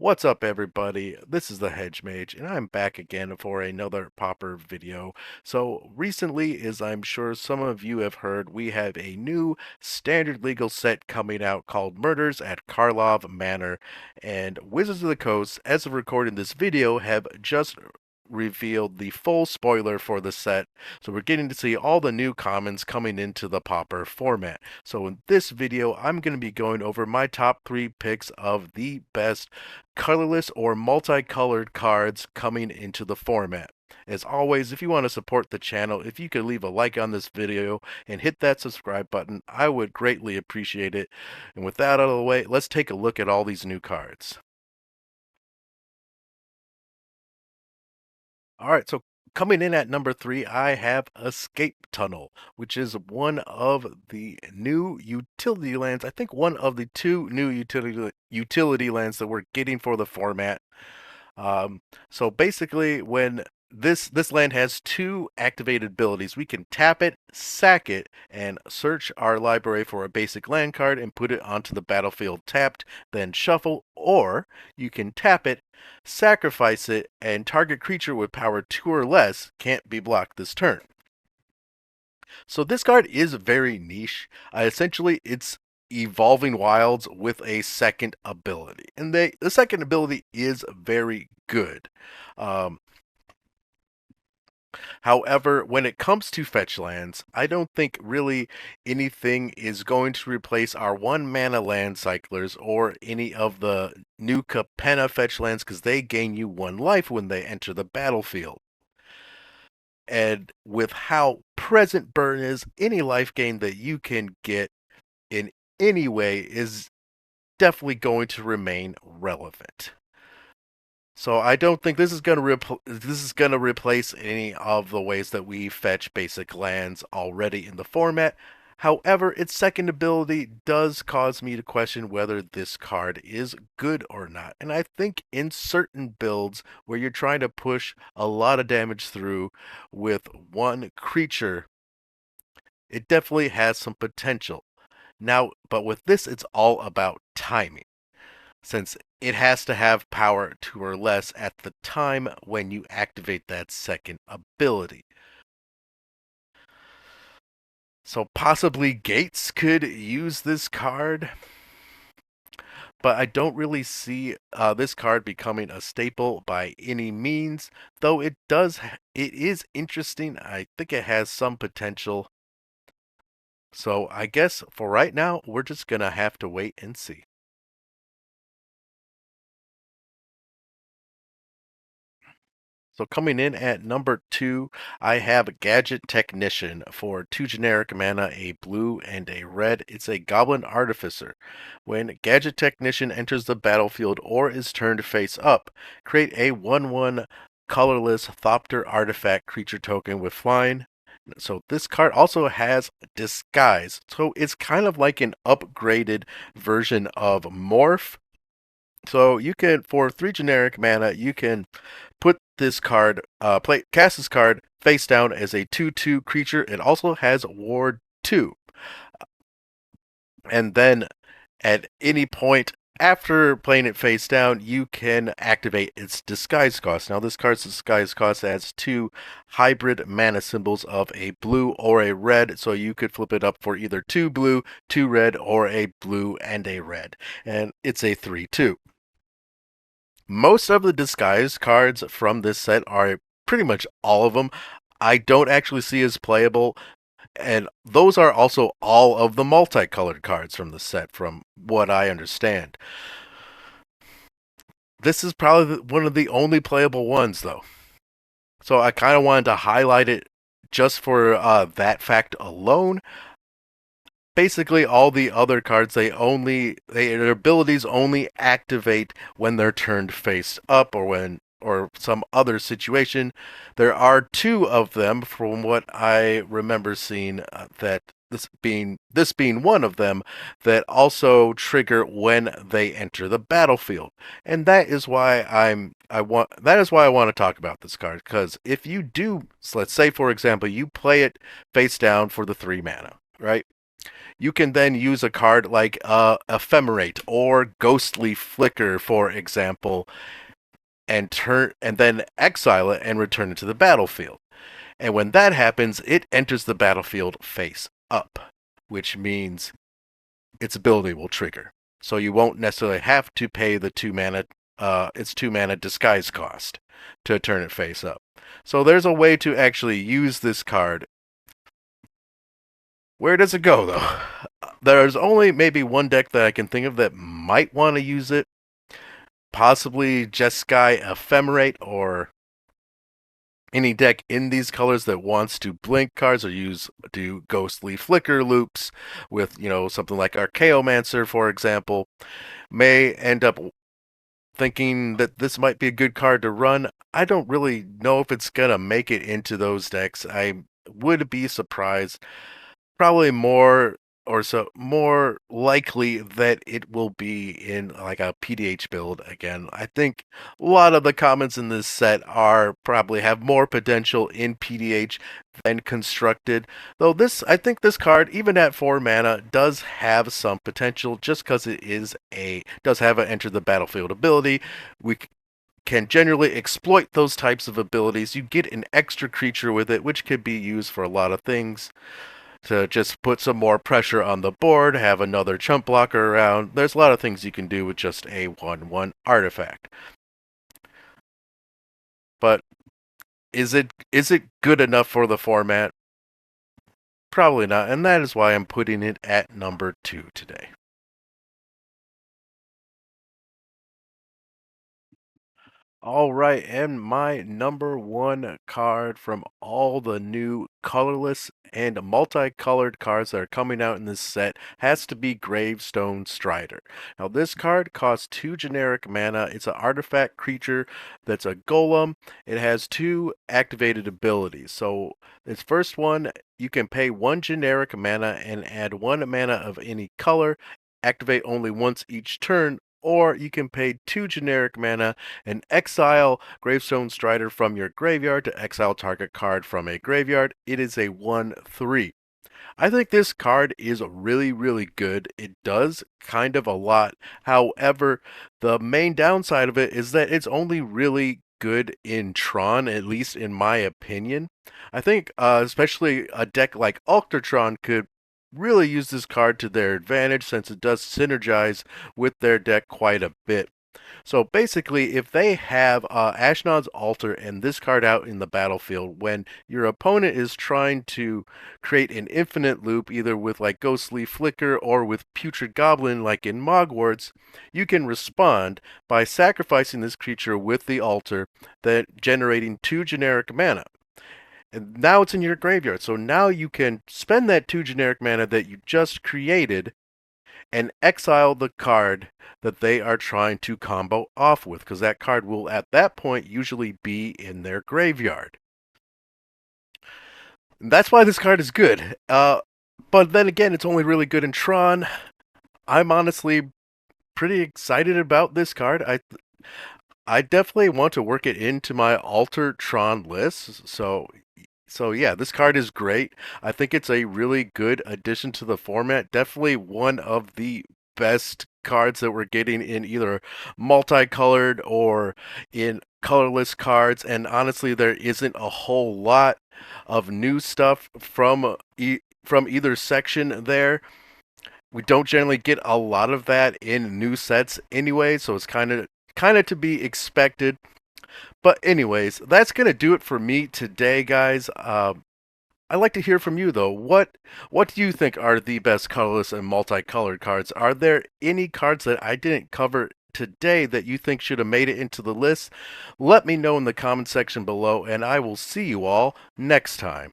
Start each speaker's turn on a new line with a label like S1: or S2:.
S1: What's up, everybody? This is the Hedge Mage, and I'm back again for another Pauper video. So, recently, as I'm sure some of you have heard, we have a new standard legal set coming out called Murders at Karlov Manor, and Wizards of the Coast, as of recording this video, have just revealed the full spoiler for the set. So we're getting to see all the new commons coming into the Pauper format. So in this video, I'm going to be going over my top 3 picks of the best colorless or multicolored cards coming into the format. As always, if you want to support the channel, if you could leave a like on this video and hit that subscribe button, I would greatly appreciate it. And with that out of the way, let's take a look at all these new cards. All right, so coming in at number 3, I have Escape Tunnel, which is one of the new utility lands. I think one of the two new utility lands that we're getting for the format. So basically, when this land has two activated abilities, we can tap it, sack it, and search our library for a basic land card and put it onto the battlefield tapped, then shuffle, or you can tap it, sacrifice it, and target creature with power 2 or less can't be blocked this turn. So this card is very niche. Essentially, it's evolving wilds with a second ability, and the second ability is very good. Um, However, when it comes to fetch lands, I don't think really anything is going to replace our 1 mana land cyclers or any of the new Capenna fetch lands because they gain you 1 life when they enter the battlefield. And with how present burn is, any life gain that you can get in any way is definitely going to remain relevant. So I don't think this is going to replace any of the ways that we fetch basic lands already in the format. However, its second ability does cause me to question whether this card is good or not. And I think in certain builds where you're trying to push a lot of damage through with one creature, it definitely has some potential. Now, but with this, it's all about timing, since it has to have power 2 or less at the time when you activate that second ability. So possibly Gates could use this card, but I don't really see this card becoming a staple by any means. Though it is interesting. I think it has some potential. So I guess for right now, we're just gonna have to wait and see. So coming in at number 2, I have Gadget Technician for 2 generic mana, a blue and a red. It's a Goblin Artificer. When Gadget Technician enters the battlefield or is turned face up, create a 1/1 colorless Thopter artifact creature token with flying. So this card also has Disguise. So it's kind of like an upgraded version of Morph. So you can, for 3 generic mana, you can put this card, cast this card face down as a 2/2 creature. It also has Ward 2. And then at any point after playing it face down, you can activate its disguise cost. Now, this card's disguise cost has 2 hybrid mana symbols of a blue or a red, so you could flip it up for either 2 blue, 2 red, or a blue and a red. And it's a 3/2. Most of the disguise cards from this set are pretty much all of them I don't actually see as playable, and those are also all of the multicolored cards from the set, from what I understand. This is probably one of the only playable ones, though. So I kind of wanted to highlight it just for that fact alone. Basically, all the other cards, their abilities only activate when they're turned face up or some other situation. There are 2 of them from what I remember seeing, that this being one of them, that also trigger when they enter the battlefield. And that is why I want to talk about this card, because if you do, let's say for example, you play it face down for the 3 mana, right? You can then use a card like Ephemerate or Ghostly Flicker, for example, and then exile it and return it to the battlefield. And when that happens, it enters the battlefield face up, which means its ability will trigger. So you won't necessarily have to pay the its 2 mana disguise cost to turn it face up. So there's a way to actually use this card. Where does it go though? There's only maybe one deck that I can think of that might want to use it. Possibly Jeskai Ephemerate or any deck in these colors that wants to blink cards or do ghostly flicker loops with, something like Archaeomancer, for example, may end up thinking that this might be a good card to run. I don't really know if it's gonna make it into those decks. I would be surprised. Probably more likely that it will be in like a PDH build again. I think a lot of the comments in this set are probably have more potential in PDH than constructed. Though I think this card, even at 4 mana, does have some potential just because does have an enter the battlefield ability. We can generally exploit those types of abilities. You get an extra creature with it, which could be used for a lot of things to just put some more pressure on the board, have another chump blocker around. There's a lot of things you can do with just a 1/1 artifact. But is it good enough for the format? Probably not, and that is why I'm putting it at number 2 today. All right, and my number 1 card from all the new colorless and multicolored cards that are coming out in this set has to be Gravestone Strider. Now, this card costs 2 generic mana. It's an artifact creature that's a golem. It has 2 activated abilities. So, its first one, you can pay 1 generic mana and add 1 mana of any color, activate only once each turn, or you can pay 2 generic mana and exile Gravestone Strider from your graveyard to exile target card from a graveyard. It is a 1/3. I think this card is really, really good. It does kind of a lot. However, the main downside of it is that it's only really good in Tron, at least in my opinion. I think especially a deck like Ultratron could really use this card to their advantage since it does synergize with their deck quite a bit. So basically, if they have Ashnod's Altar and this card out in the battlefield, when your opponent is trying to create an infinite loop, either with like Ghostly Flicker or with Putrid Goblin, like in Mogwarts, you can respond by sacrificing this creature with the altar, then generating 2 generic mana. And now it's in your graveyard. So now you can spend that 2 generic mana that you just created and exile the card that they are trying to combo off with, because that card will at that point usually be in their graveyard. And that's why this card is good. But then again, it's only really good in Tron. I'm honestly pretty excited about this card. I definitely want to work it into my Alter Tron list. So yeah, this card is great. I think it's a really good addition to the format. Definitely one of the best cards that we're getting in either multicolored or in colorless cards. And honestly, there isn't a whole lot of new stuff from either section there. We don't generally get a lot of that in new sets anyway, so it's kind of to be expected. But anyways, that's gonna do it for me today, guys. I'd like to hear from you though. What do you think are the best colorless and multicolored cards? Are there any cards that I didn't cover today that you think should have made it into the list? Let me know in the comment section below, and I will see you all next time.